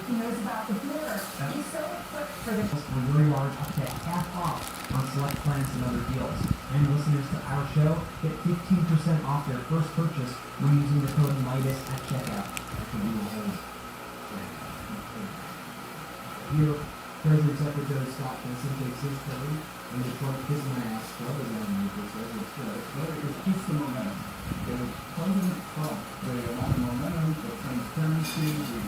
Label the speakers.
Speaker 1: He knows about the blur. He's so equipped for the on your yard up to half off on select plants and other deals. And listeners to our show get 15% off their first purchase when using the code MIDAS at checkout. That could be a whole. Here, Treasury Secretary Scott Vincent takes his turn, and the Trump kiss my ass scrub is on my says it's good.
Speaker 2: But it keeps the momentum. There was President Trump, the amount of momentum, the transparency, the